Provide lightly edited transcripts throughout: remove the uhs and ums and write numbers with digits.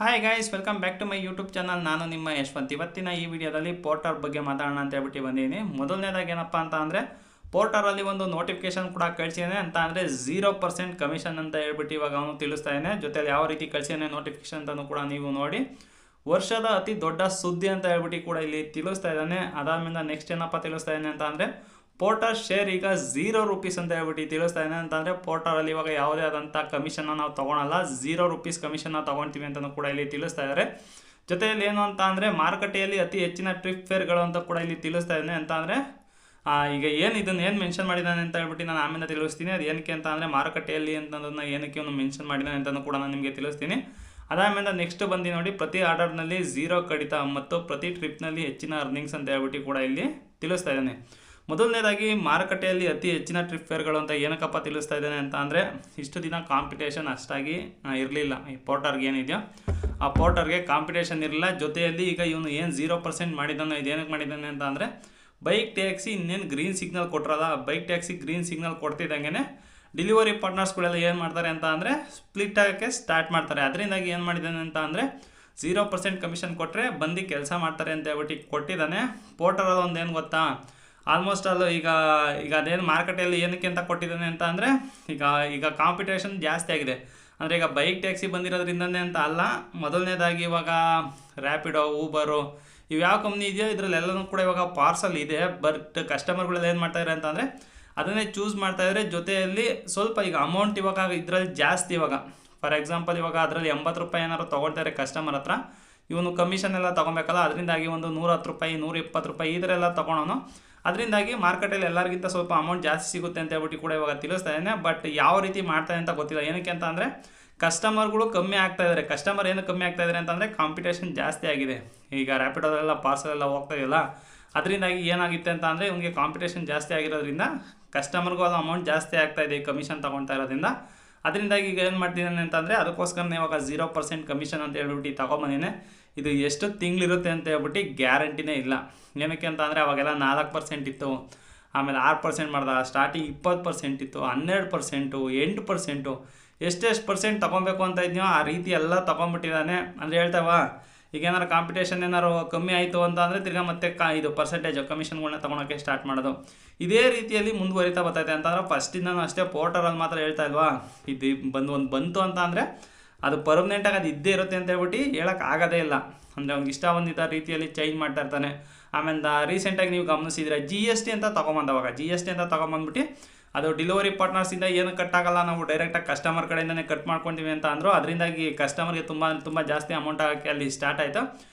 Hi guys, welcome back to my YouTube channel. ನಾನು ನಿಮ್ಮ ಯಶವಂತ್. ಇವತ್ತಿನ ಈ ವಿಡಿಯೋದಲ್ಲಿ ಪೋರ್ಟರ್ ಬಗ್ಗೆ ಮಾತಾಡೋಣ ಅಂತ ಹೇಳ್ಬಿಟ್ಟು ಬಂದಿದ್ದೀನಿ. ಮೊದಲನೇದಾಗಿ ಏನಪ್ಪ ಅಂತ ಅಂದರೆ, ಪೋರ್ಟರಲ್ಲಿ ಒಂದು ನೋಟಿಫಿಕೇಶನ್ ಕೂಡ ಕಳಿಸಿದ್ದಾನೆ. ಅಂತ ಅಂದರೆ 0% ಕಮಿಷನ್ ಅಂತ ಹೇಳ್ಬಿಟ್ಟು ಇವಾಗ ಅವನು ತಿಳಿಸ್ತಾ ಇದ್ದಾನೆ. ಜೊತೆಲಿ ಯಾವ ರೀತಿ ಕಳಿಸಿದ್ದಾನೆ ನೋಟಿಫಿಕೇಶನ್ ಅಂತಲೂ ಕೂಡ ನೀವು ನೋಡಿ. ವರ್ಷದ ಅತಿ ದೊಡ್ಡ ಸುದ್ದಿ ಅಂತ ಹೇಳ್ಬಿಟ್ಟು ಕೂಡ ಇಲ್ಲಿ ತಿಳಿಸ್ತಾ ಇದ್ದಾನೆ. ಅದಾದ್ಮೇಲೆ ನೆಕ್ಸ್ಟ್ ಏನಪ್ಪ ತಿಳಿಸ್ತಾ ಇದ್ದಾನೆ ಅಂತ ಅಂದರೆ, ಪೋರ್ಟರ್ ಶೇರ್ ಈಗ ₹0 ಅಂತ ಹೇಳ್ಬಿಟ್ಟು ತಿಳಿಸ್ತಾ ಇದ್ದಾನೆ. ಅಂತಂದರೆ ಪೋರ್ಟರಲ್ಲಿ ಇವಾಗ ಯಾವುದೇ ಆದಂಥ ಕಮಿಷನ್ನ ನಾವು ತೊಗೊಳಲ್ಲ, ₹0 ಕಮಿಷನ್ನ ತೊಗೊಳ್ತೀವಿ ಅಂತಲೂ ಕೂಡ ಇಲ್ಲಿ ತಿಳಿಸ್ತಾ ಇದ್ದಾರೆ. ಜೊತೆಯಲ್ಲಿ ಏನು ಅಂತ ಅಂದರೆ, ಮಾರುಕಟ್ಟೆಯಲ್ಲಿ ಅತಿ ಹೆಚ್ಚಿನ ಟ್ರಿಪ್ ಫೇರ್ಗಳು ಅಂತ ಕೂಡ ಇಲ್ಲಿ ತಿಳಿಸ್ತಾ ಇದ್ದಾನೆ. ಅಂತ ಅಂದರೆ ಈಗ ಇದನ್ನು ಮೆನ್ಷನ್ ಮಾಡಿದ್ದಾನೆ ಅಂತ ಹೇಳ್ಬಿಟ್ಟು ನಾನು ಆಮೇಲೆ ತಿಳಿಸ್ತೀನಿ. ಅದು ಏನಕ್ಕೆ ಅಂತ ಅಂದರೆ, ಮಾರುಕಟ್ಟೆಯಲ್ಲಿ ಅಂತಂದನ್ನು ಏನಕ್ಕೆ ಅವನು ಮೆನ್ಷನ್ ಮಾಡಿದ್ದಾನೆ ಅಂತಲೂ ಕೂಡ ನಾನು ನಿಮಗೆ ತಿಳಿಸ್ತೀನಿ. ಅದಾದಮೇಲೆ ನೆಕ್ಸ್ಟ್ ಬಂದು ನೋಡಿ, ಪ್ರತಿ ಆರ್ಡರ್ನಲ್ಲಿ 0 ಕಡಿತ ಮತ್ತು ಪ್ರತಿ ಟ್ರಿಪ್ನಲ್ಲಿ ಹೆಚ್ಚಿನ ಅರ್ನಿಂಗ್ಸ್ ಅಂತ ಹೇಳ್ಬಿಟ್ಟು ಕೂಡ ಇಲ್ಲಿ ತಿಳಿಸ್ತಾ ಇದ್ದಾನೆ. ಮೊದಲನೇದಾಗಿ ಮಾರುಕಟ್ಟೆಯಲ್ಲಿ ಅತಿ ಹೆಚ್ಚಿನ ಟ್ರಿಪ್ ಫೇರ್ಗಳು ಅಂತ ಏನಕ್ಕಪ್ಪ ತಿಳಿಸ್ತಾ ಇದ್ದಾನೆ ಅಂತ ಅಂದರೆ, ಇಷ್ಟು ದಿನ ಕಾಂಪಿಟೇಷನ್ ಅಷ್ಟಾಗಿ ಇರಲಿಲ್ಲ. ಈ ಪೋರ್ಟರ್ಗೆ ಏನಿದೆಯೋ ಆ ಪೋರ್ಟರ್ಗೆ ಕಾಂಪಿಟೇಷನ್ ಇರಲಿಲ್ಲ. ಜೊತೆಯಲ್ಲಿ ಈಗ ಇವನು ಏನು 0% ಮಾಡಿದ್ದಾನೋ ಇದೇನಕ್ಕೆ ಮಾಡಿದ್ದಾನೆ ಅಂತ ಅಂದರೆ, ಬೈಕ್ ಟ್ಯಾಕ್ಸಿ ಇನ್ನೇನು ಗ್ರೀನ್ ಸಿಗ್ನಲ್ ಕೊಟ್ಟರಲ್ಲ, ಬೈಕ್ ಟ್ಯಾಕ್ಸಿ ಗ್ರೀನ್ ಸಿಗ್ನಲ್ ಕೊಡ್ತಿದ್ದಂಗೆ ಡೆಲಿವರಿ ಪಾರ್ಟ್ನರ್ಸ್ಗಳೆಲ್ಲ ಏನು ಮಾಡ್ತಾರೆ ಅಂತ ಅಂದರೆ, ಸ್ಪ್ಲಿಟ್ ಆಗೋಕ್ಕೆ ಸ್ಟಾರ್ಟ್ ಮಾಡ್ತಾರೆ. ಅದರಿಂದಾಗಿ ಏನು ಮಾಡಿದ್ದಾನೆ ಅಂತ ಅಂದರೆ, 0% ಕಮಿಷನ್ ಕೊಟ್ಟರೆ ಬಂದು ಕೆಲಸ ಮಾಡ್ತಾರೆ ಅಂತ ಹೇಳ್ಬಿಟ್ಟು ಕೊಟ್ಟಿದ್ದಾನೆ. ಪೋರ್ಟರಲ್ಲಿ ಒಂದು ಏನು ಗೊತ್ತಾ, ಆಲ್ಮೋಸ್ಟ್ ಅಲ್ಲೂ ಈಗ ಅದೇನು ಮಾರ್ಕೆಟಲ್ಲಿ ಏನಕ್ಕೆ ಅಂತ ಕೊಟ್ಟಿದ್ದಾನೆ ಅಂತ ಅಂದರೆ, ಈಗ ಕಾಂಪಿಟೇಷನ್ ಜಾಸ್ತಿ ಆಗಿದೆ. ಅಂದರೆ ಈಗ ಬೈಕ್ ಟ್ಯಾಕ್ಸಿ ಬಂದಿರೋದ್ರಿಂದನೇ ಅಂತ ಅಲ್ಲ, ಮೊದಲನೇದಾಗಿ ಇವಾಗ ರ್ಯಾಪಿಡೋ, ಊಬರು ಇವ್ಯಾವ ಕಂಪ್ನಿ ಇದೆಯೋ ಇದರಲ್ಲೆಲ್ಲನೂ ಕೂಡ ಇವಾಗ ಪಾರ್ಸಲ್ ಇದೆ. ಬಟ್ ಕಸ್ಟಮರ್ಗಳೆಲ್ಲ ಏನು ಮಾಡ್ತಾಯಿದ್ದಾರೆ ಅಂತ ಅಂದರೆ, ಅದನ್ನೇ ಚೂಸ್ ಮಾಡ್ತಾಯಿದ್ದಾರೆ. ಜೊತೆಯಲ್ಲಿ ಸ್ವಲ್ಪ ಈಗ ಅಮೌಂಟ್ ಇವಾಗ ಇದರಲ್ಲಿ ಜಾಸ್ತಿ. ಇವಾಗ ಫಾರ್ ಎಕ್ಸಾಂಪಲ್ ಇವಾಗ ಅದರಲ್ಲಿ ₹80 ಏನಾದ್ರು ತೊಗೊಳ್ತಾರೆ ಕಸ್ಟಮರ್ ಹತ್ರ, ಇವನು ಕಮಿಷನ್ ಎಲ್ಲ ತೊಗೊಬೇಕಲ್ಲ, ಅದರಿಂದಾಗಿ ಒಂದು ₹110, ₹120 ಈ ಥರ ಎಲ್ಲ ತೊಗೊಳೋನು. ಅದರಿಂದಾಗಿ ಮಾರ್ಕೆಟಲ್ಲಿ ಎಲ್ಲರಿಗಿಂತ ಸ್ವಲ್ಪ ಅಮೌಂಟ್ ಜಾಸ್ತಿ ಸಿಗುತ್ತೆ ಅಂತ ಹೇಳ್ಬಿಟ್ಟು ಕೂಡ ಇವಾಗ ತಿಳಿಸ್ತಾ ಇದ್ದಾನೆ. ಬಟ್ ಯಾವ ರೀತಿ ಮಾಡ್ತಾನೆ ಅಂತ ಗೊತ್ತಿಲ್ಲ. ಏನಕ್ಕೆ ಅಂತ ಅಂದರೆ, ಕಸ್ಟಮರ್ಗಳು ಕಮ್ಮಿ ಆಗ್ತಾ ಇದ್ದಾರೆ. ಕಸ್ಟಮರ್ ಏನು ಕಮ್ಮಿ ಆಗ್ತಾ ಇದ್ದಾರೆ ಅಂತಂದರೆ, ಕಾಂಪಿಟೇಷನ್ ಜಾಸ್ತಿ ಆಗಿದೆ. ಈಗ ರ್ಯಾಪಿಡೋದೆಲ್ಲ ಪಾರ್ಸಲ್ ಎಲ್ಲ ಹೋಗ್ತಾ ಇದೆಯಲ್ಲ, ಅದರಿಂದಾಗಿ ಏನಾಗುತ್ತೆ ಅಂತ ಅಂದರೆ, ಇವನಿಗೆ ಕಾಂಪಿಟೇಷನ್ ಜಾಸ್ತಿ ಆಗಿರೋದ್ರಿಂದ ಕಸ್ಟಮರ್ಗೂ ಅದು ಅಮೌಂಟ್ ಜಾಸ್ತಿ ಆಗ್ತಾಯಿದೆ ಕಮಿಷನ್ ತೊಗೊಳ್ತಾ ಇರೋದ್ರಿಂದ. ಅದರಿಂದಾಗಿ ಈಗ ಏನು ಮಾಡ್ತಿದ್ದಾನೆ ಅಂತಂದರೆ, ಅದಕ್ಕೋಸ್ಕರನೇ ಇವಾಗ 0% ಕಮಿಷನ್ ಅಂತ ಹೇಳ್ಬಿಟ್ಟು ತೊಗೊಂಬಂದಿನೇ. ಇದು ಎಷ್ಟು ತಿಂಗಳಿರುತ್ತೆ ಅಂತ ಹೇಳ್ಬಿಟ್ಟು ಗ್ಯಾರಂಟಿನೇ ಇಲ್ಲ. ಏನಕ್ಕೆ ಅಂತ ಅಂದರೆ, ಅವಾಗೆಲ್ಲ 4% ಇತ್ತು, ಆಮೇಲೆ 6% ಮಾಡ್ದ, ಸ್ಟಾರ್ಟಿಂಗ್ 20% ಇತ್ತು, 12%, 8%, ಎಷ್ಟೆಷ್ಟು ಪರ್ಸೆಂಟ್ ತೊಗೊಬೇಕು ಅಂತ ಇದೆಯೋ ಆ ರೀತಿ ಎಲ್ಲ ತೊಗೊಂಬಿಟ್ಟಿದ್ದಾನೆ. ಅಂದರೆ ಹೇಳ್ತಾವ, ಈಗ ಏನಾರು ಕಾಂಪಿಟೇಷನ್ ಏನಾರು ಕಮ್ಮಿ ಆಯಿತು ಅಂತ ಅಂದರೆ, ತಿರ್ಗಾ ಮತ್ತೆ ಇದು ಪರ್ಸೆಂಟೇಜ್ ಕಮಿಷನ್ಗಳನ್ನ ತೊಗೊಳಕ್ಕೆ ಸ್ಟಾರ್ಟ್ ಮಾಡೋದು. ಇದೇ ರೀತಿಯಲ್ಲಿ ಮುಂದುವರಿತಾ ಬರ್ತೈತೆ. ಅಂತಂದ್ರೆ ಫಸ್ಟಿಂದನೂ ಅಷ್ಟೇ ಪೋರ್ಟರಲ್ಲಿ ಮಾತ್ರ ಹೇಳ್ತಾ ಇಲ್ವಾ, ಇದು ಬಂತು ಅಂತ ಅಂದರೆ ಅದು ಪರ್ಮನೆಂಟಾಗಿ ಅದು ಇದ್ದೇ ಇರುತ್ತೆ ಅಂತ ಹೇಳ್ಬಿಟ್ಟು ಹೇಳೋಕ್ಕೆ ಆಗೋದೇ ಇಲ್ಲ. ಅಂದರೆ ಅವ್ನಿಗೆ ಇಷ್ಟ ಬಂದಿದ್ದ ರೀತಿಯಲ್ಲಿ ಚೇಂಜ್ ಮಾಡ್ತಾ ಇರ್ತಾನೆ. ಆಮೇಲೆ ರೀಸೆಂಟಾಗಿ ನೀವು ಗಮನಿಸಿದರೆ GST ಅಂತ ತೊಗೊಂಬಂದವಾಗ, GST ಅಂತ ತೊಗೊಂಬಂದ್ಬಿಟ್ಟು ಅದು ಡೆಲಿವರಿ ಪಾರ್ಟ್ನರ್ಸಿಂದ ಏನು ಕಟ್ಟಾಗಲ್ಲ, ನಾವು ಡೈರೆಕ್ಟಾಗಿ ಕಸ್ಟಮರ್ ಕಡೆಯಿಂದನೇ ಕಟ್ ಮಾಡ್ಕೊತೀವಿ ಅಂತ ಅಂದರು. ಅದರಿಂದಾಗಿ ಕಸ್ಟಮರ್ಗೆ ತುಂಬ ಜಾಸ್ತಿ ಅಮೌಂಟ್ ಆಗೋಕ್ಕೆ ಅಲ್ಲಿ ಸ್ಟಾರ್ಟ್ ಆಯಿತು.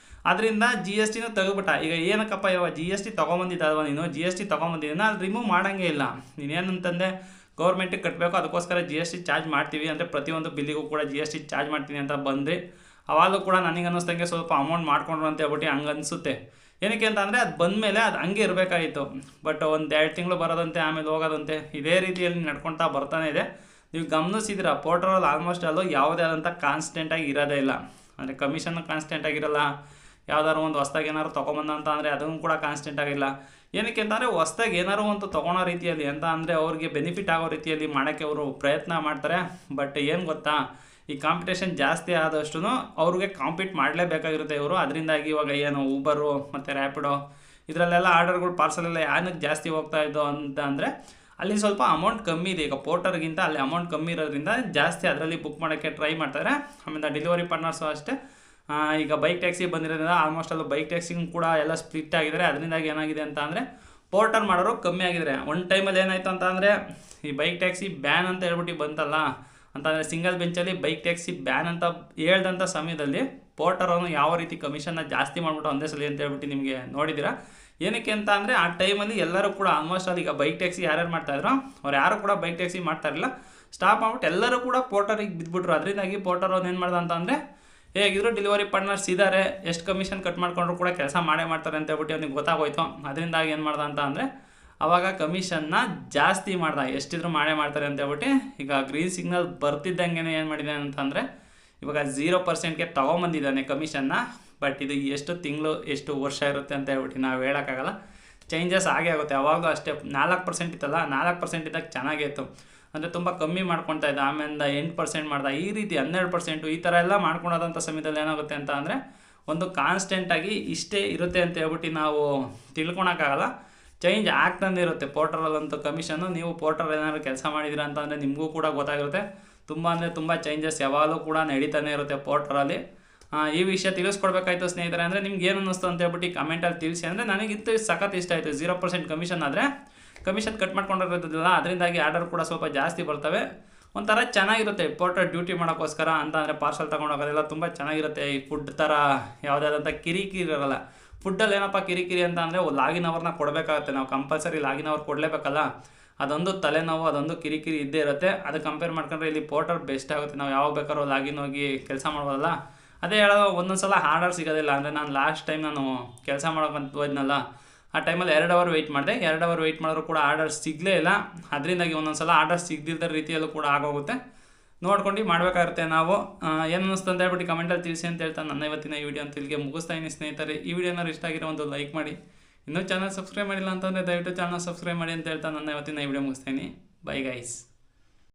ಅದರಿಂದ GSTನೂ ತೆಗೆದುಬಿಟ್ಟ. ಈಗ ಏನಕ್ಕಪ್ಪ ಇವಾಗ GST ತೊಗೊಂಬಂದಿದ್ದಲ್ವ, ನೀನು GST ತೊಗೊಂಬಂದಿದ್ದೀನ, ಅಲ್ಲಿ ರಿಮೂವ್ ಮಾಡೋಂಗೇ ಇಲ್ಲ. ನೀನೇನಂತಂದೆ, ಗೌರ್ಮೆಂಟಿಗೆ ಕಟ್ಟಬೇಕು, ಅದಕ್ಕೋಸ್ಕರ GST ಚಾರ್ಜ್ ಮಾಡ್ತೀವಿ ಅಂದರೆ ಪ್ರತಿಯೊಂದು ಬಿಲ್ಲಿಗೂ ಕೂಡ GST ಚಾರ್ಜ್ ಮಾಡ್ತೀನಿ ಅಂತ ಬಂದು ಅವಾಗಲೂ ಕೂಡ ನನಗೆ ಅನ್ನಿಸ್ದಂಗೆ ಸ್ವಲ್ಪ ಅಮೌಂಟ್ ಮಾಡ್ಕೊಂಡ್ರು ಅಂತ ಹೇಳ್ಬಿಟ್ಟು ಹಂಗೆ ಅನಿಸುತ್ತೆ. ಏನಕ್ಕೆ ಅಂತ ಅಂದರೆ, ಅದು ಬಂದಮೇಲೆ ಅದು ಹಂಗೆ ಇರಬೇಕಾಗಿತ್ತು. ಬಟ್ 1-2 ತಿಂಗಳು ಬರೋದಂತೆ, ಆಮೇಲೆ ಹೋಗೋದಂತೆ, ಇದೇ ರೀತಿಯಲ್ಲಿ ನಡ್ಕೊಳ್ತಾ ಬರ್ತಾನೆ ಇದೆ. ನೀವು ಗಮನಿಸಿದಿರ, ಪೋರ್ಟರಲ್ಲಿ ಆಲ್ಮೋಸ್ಟ್ ಅಲ್ಲೂ ಯಾವುದೇ ಆದಂಥ ಕಾನ್ಸ್ಟೆಂಟಾಗಿ ಇರೋದೇ ಇಲ್ಲ. ಅಂದರೆ ಕಮಿಷನ್ ಕಾನ್ಸ್ಟೆಂಟಾಗಿರಲ್ಲ. ಯಾವ್ದಾದ್ರು ಒಂದು ಹೊಸ್ದಾಗಿ ಏನಾದ್ರು ತೊಗೊಂಬಂದ ಅಂತ ಅಂದರೆ ಅದನ್ನು ಕೂಡ ಕಾನ್ಸ್ಟೆಂಟ್ ಆಗಿಲ್ಲ. ಏನಕ್ಕೆ ಅಂತಂದರೆ, ಹೊಸ್ದಾಗಿ ಏನಾದ್ರು ಒಂದು ತೊಗೊಳೋ ರೀತಿಯಲ್ಲಿ ಅಂತ ಅಂದರೆ ಅವ್ರಿಗೆ ಬೆನಿಫಿಟ್ ಆಗೋ ರೀತಿಯಲ್ಲಿ ಮಾಡೋಕ್ಕೆ ಅವರು ಪ್ರಯತ್ನ ಮಾಡ್ತಾರೆ. ಬಟ್ ಏನು ಗೊತ್ತಾ, ಈ ಕಾಂಪಿಟೇಷನ್ ಜಾಸ್ತಿ ಆದಷ್ಟು ಅವ್ರಿಗೆ ಕಾಂಪೀಟ್ ಮಾಡಲೇಬೇಕಾಗಿರುತ್ತೆ ಇವರು. ಅದರಿಂದಾಗಿ ಇವಾಗ ಏನು ಊಬರು ಮತ್ತು ರ್ಯಾಪಿಡೋ ಇದರಲ್ಲೆಲ್ಲ ಆರ್ಡರ್ಗಳು ಪಾರ್ಸಲೆಲ್ಲ ಏನಕ್ಕೆ ಜಾಸ್ತಿ ಹೋಗ್ತಾ ಇದ್ದೋ ಅಂತ ಅಂದರೆ, ಅಲ್ಲಿ ಸ್ವಲ್ಪ ಅಮೌಂಟ್ ಕಮ್ಮಿ ಇದೆ. ಈಗ ಪೋರ್ಟರ್ಗಿಂತ ಅಲ್ಲಿ ಅಮೌಂಟ್ ಕಮ್ಮಿ ಇರೋದ್ರಿಂದ ಜಾಸ್ತಿ ಅದರಲ್ಲಿ ಬುಕ್ ಮಾಡೋಕ್ಕೆ ಟ್ರೈ ಮಾಡ್ತಾರೆ. ಆಮೇಲೆ ಡೆಲಿವರಿ ಪಾರ್ಟ್ನರ್ಸು ಅಷ್ಟೇ. ಈಗ ಬೈಕ್ ಟ್ಯಾಕ್ಸಿ ಬಂದಿರೋದ್ರಿಂದ ಆಲ್ಮೋಸ್ಟ್ ಅಲ್ಲೂ ಬೈಕ್ ಟ್ಯಾಕ್ಸಿಗೂ ಕೂಡ ಎಲ್ಲ ಸ್ಪ್ಲಿಟ್ ಆಗಿದ್ದಾರೆ. ಅದರಿಂದಾಗಿ ಏನಾಗಿದೆ ಅಂತ ಅಂದರೆ, ಪೋರ್ಟರ್ ಮಾಡೋರು ಕಮ್ಮಿ ಆಗಿದ್ದಾರೆ. ಒಂದು ಟೈಮಲ್ಲಿ ಏನಾಯಿತು ಅಂತ ಅಂದರೆ, ಈ ಬೈಕ್ ಟ್ಯಾಕ್ಸಿ ಬ್ಯಾನ್ ಅಂತ ಹೇಳ್ಬಿಟ್ಟು ಬಂತಲ್ಲ, ಅಂತಂದರೆ ಸಿಂಗಲ್ ಬೆಂಚಲ್ಲಿ ಬೈಕ್ ಟ್ಯಾಕ್ಸಿ ಬ್ಯಾನ್ ಅಂತ ಹೇಳ್ದಂಥ ಸಮಯದಲ್ಲಿ ಪೋರ್ಟರವನು ಯಾವ ರೀತಿ ಕಮಿಷನ್ನ ಜಾಸ್ತಿ ಮಾಡಿಬಿಟ್ಟು ಒಂದೇ ಸಲ ಅಂತ ಹೇಳ್ಬಿಟ್ಟು ನಿಮಗೆ ನೋಡಿದ್ದೀರಾ. ಏನಕ್ಕೆ ಅಂತ ಅಂದರೆ, ಆ ಟೈಮಲ್ಲಿ ಎಲ್ಲರೂ ಕೂಡ ಆಲ್ಮೋಸ್ಟ್ ಅಲ್ಲಿ ಈಗ ಬೈಕ್ ಟ್ಯಾಕ್ಸಿ ಯಾರ್ಯಾರು ಮಾಡ್ತಾಯಿದ್ರು ಅವ್ರು ಯಾರು ಕೂಡ ಬೈಕ್ ಟ್ಯಾಕ್ಸಿ ಮಾಡ್ತಾಯಿರಲಿಲ್ಲ. ಸ್ಟಾಪ್ ಮಾಡ್ಬಿಟ್ಟು ಎಲ್ಲರೂ ಕೂಡ ಪೋರ್ಟರಿಗೆ ಬಿದ್ದುಬಿಟ್ರು. ಅದರಿಂದಾಗಿ ಪೋರ್ಟರ್ ಅವ್ನು ಏನು ಮಾಡ್ದ ಅಂತ ಅಂದರೆ, ಹೇಗಿದ್ರು ಡೆಲಿವರಿ ಪಾರ್ಟ್ನರ್ಸ್ ಇದ್ದಾರೆ, ಎಷ್ಟು ಕಮಿಷನ್ ಕಟ್ ಮಾಡ್ಕೊಂಡ್ರು ಕೂಡ ಕೆಲಸ ಮಾಡೇ ಮಾಡ್ತಾರೆ ಅಂತ ಹೇಳ್ಬಿಟ್ಟು ಅವ್ನಿಗೆ ಗೊತ್ತಾಗೋಯ್ತು. ಅದರಿಂದಾಗಿ ಏನು ಮಾಡ್ದ ಅಂತ ಅಂದರೆ, ಆವಾಗ ಕಮಿಷನ್ನ ಜಾಸ್ತಿ ಮಾಡ್ದ, ಎಷ್ಟಿದ್ರು ಮಾಡೇ ಮಾಡ್ತಾರೆ ಅಂತ ಹೇಳ್ಬಿಟ್ಟು. ಈಗ ಗ್ರೀನ್ ಸಿಗ್ನಲ್ ಬರ್ತಿದ್ದಂಗೆ ಏನು ಮಾಡಿದ್ದಾನೆ ಅಂತಂದರೆ, ಇವಾಗ 0%ಗೆ ತೊಗೊಂಬಂದಿದ್ದಾನೆ ಕಮಿಷನ್ನ. ಬಟ್ ಇದು ಎಷ್ಟು ತಿಂಗಳು ಎಷ್ಟು ವರ್ಷ ಇರುತ್ತೆ ಅಂತ ಹೇಳ್ಬಿಟ್ಟು ನಾವು ಹೇಳೋಕ್ಕಾಗಲ್ಲ. ಚೇಂಜಸ್ ಆಗೇ ಆಗುತ್ತೆ. ಯಾವಾಗಲೂ ಅಷ್ಟೇ 4% ಇತ್ತಲ್ಲ, 4% ಇದ್ದಾಗ ಚೆನ್ನಾಗೇ ಇತ್ತು. ಅಂದರೆ ತುಂಬ ಕಮ್ಮಿ ಮಾಡ್ಕೊತಾ ಇದ್ದ, ಆಮೇಲೆ 8% ಮಾಡ್ದ, ಈ ರೀತಿ 12% ಈ ಥರ ಎಲ್ಲ ಮಾಡ್ಕೊಳೋದಂಥ ಸಮಯದಲ್ಲಿ ಏನಾಗುತ್ತೆ ಅಂತ ಅಂದರೆ ಒಂದು ಕಾನ್ಸ್ಟೆಂಟಾಗಿ ಇಷ್ಟೇ ಇರುತ್ತೆ ಅಂತ ಹೇಳ್ಬಿಟ್ಟು ನಾವು ತಿಳ್ಕೊಳಕ್ಕಾಗಲ್ಲ. ಚೇಂಜ್ ಆಗ್ತಾನೆ ಇರುತ್ತೆ. ಪೋರ್ಟರಲ್ಲಂತೂ ಕಮಿಷನ್ನು ನೀವು ಪೋರ್ಟರ್ ಏನಾದ್ರು ಕೆಲಸ ಮಾಡಿದ್ದೀರಾ ಅಂತಂದರೆ ನಿಮಗೂ ಕೂಡ ಗೊತ್ತಾಗಿರುತ್ತೆ. ತುಂಬ ಅಂದರೆ ತುಂಬ ಚೇಂಜಸ್ ಯಾವಾಗಲೂ ಕೂಡ ನಡೀತಾನೆ ಇರುತ್ತೆ ಪೋರ್ಟರಲ್ಲಿ. ಈ ವಿಷಯ ತಿಳಿಸ್ಕೊಡ್ಬೇಕಾಯ್ತು ಸ್ನೇಹಿತರೆ. ಅಂದರೆ ನಿಮ್ಗೆ ಏನು ಅನ್ನಿಸ್ತು ಅಂತ ಹೇಳ್ಬಿಟ್ಟು ಕಮೆಂಟಲ್ಲಿ ತಿಳಿಸಿ. ಅಂದರೆ ನನಗಿಂತ ಸಖತ್ ಇಷ್ಟ ಆಯಿತು. 0% ಕಮಿಷನ್ ಆದರೆ ಕಮಿಷನ್ ಕಟ್ ಮಾಡ್ಕೊಂಡಿರೋದಿಲ್ಲ, ಅದರಿಂದಾಗಿ ಆರ್ಡರ್ ಕೂಡ ಸ್ವಲ್ಪ ಜಾಸ್ತಿ ಬರ್ತವೆ. ಒಂಥರ ಚೆನ್ನಾಗಿರುತ್ತೆ ಪೋರ್ಟರ್ ಡ್ಯೂಟಿ ಮಾಡೋಕ್ಕೋಸ್ಕರ ಅಂತ. ಅಂದರೆ ಪಾರ್ಸಲ್ ತೊಗೊಂಡೋಗೋದೆಲ್ಲ ತುಂಬ ಚೆನ್ನಾಗಿರುತ್ತೆ. ಈ ಫುಡ್ ಥರ ಯಾವುದಾದಂಥ ಕಿರಿಕಿರಿ ಇರೋಲ್ಲ. ಫುಡ್ಡಲ್ಲಿ ಏನಪ್ಪ ಕಿರಿಕಿರಿ ಅಂತ ಅಂದರೆ ಲಾಗಿನ್ ಅವರ್ನ ಕೊಡಬೇಕಾಗುತ್ತೆ. ನಾವು ಕಂಪಲ್ಸರಿ ಲಾಗಿನ್ ಅವರ್ ಕೊಡಲೇಬೇಕಲ್ಲ, ಅದೊಂದು ತಲೆನೋವು, ಅದೊಂದು ಕಿರಿಕಿರಿ ಇದ್ದೇ ಇರುತ್ತೆ. ಅದು ಕಂಪೇರ್ ಮಾಡ್ಕೊಂಡ್ರೆ ಇಲ್ಲಿ ಪೋರ್ಟರ್ ಬೆಸ್ಟ್ ಆಗುತ್ತೆ. ನಾವು ಯಾವಾಗ ಬೇಕಾದ್ರೂ ಲಾಗಿನ್ ಹೋಗಿ ಕೆಲಸ ಮಾಡ್ಬೋದಲ್ಲ. ಅದೇ ಹೇಳೋದು, ಒಂದೊಂದು ಸಲ ಆರ್ಡರ್ ಸಿಗೋದಿಲ್ಲ. ಅಂದರೆ ನಾನು ಲಾಸ್ಟ್ ಟೈಮ್ ನಾನು ಕೆಲಸ ಮಾಡೋಕ್ಕಂತ ಹೋದ್ನಲ್ಲ, ಆ ಟೈಮಲ್ಲಿ 2 ಅವರ್ ವೆಯ್ಟ್ ಮಾಡಿದೆ. 2 ಅವರ್ ವೆಯ್ಟ್ ಮಾಡಿದ್ರು ಕೂಡ ಆರ್ಡರ್ ಸಿಗಲೇ ಇಲ್ಲ. ಅದರಿಂದಾಗಿ ಒಂದೊಂದು ಸಲ ಆರ್ಡರ್ ಸಿಗದಿದ್ದ ರೀತಿಯಲ್ಲೂ ಕೂಡ ಆಗೋಗುತ್ತೆ. ನೋಡ್ಕೊಂಡು ಮಾಡಬೇಕಾಗುತ್ತೆ ನಾವು. ಏನು ಅನ್ನಿಸ್ತು ಅಂತ ಹೇಳ್ಬಿಟ್ಟು ಕಮೆಂಟಲ್ಲಿ ತಿಳಿಸಿ ಅಂತ ಹೇಳ್ತಾ ನನ್ನ ಇವತ್ತಿನ ಈ ವಿಡಿಯೋ ಅಂತ ಇಲ್ಲಿಗೆ ಮುಗಿಸ್ತಾ ಇದ್ದೀನಿ ಸ್ನೇಹಿತರೆ. ಈ ವಿಡಿಯೋನಾರು ಇಷ್ಟ ಆಗಿರೋ ಒಂದು ಲೈಕ್ ಮಾಡಿ. ಇನ್ನೂ ಚಾನಲ್ ಸಬ್ಸ್ಕ್ರೈಬ್ ಮಾಡಿಲ್ಲ ಅಂತಂದರೆ ದಯವಿಟ್ಟು ಚಾನಲ್ ಸಬ್ಸ್ಕ್ರೈಬ್ ಮಾಡಿ ಅಂತ ಹೇಳ್ತಾ ನನ್ನ ಇವತ್ತಿನ ಈ ವಿಡಿಯೋ ಮುಗಿಸ್ತೀನಿ. Bye guys.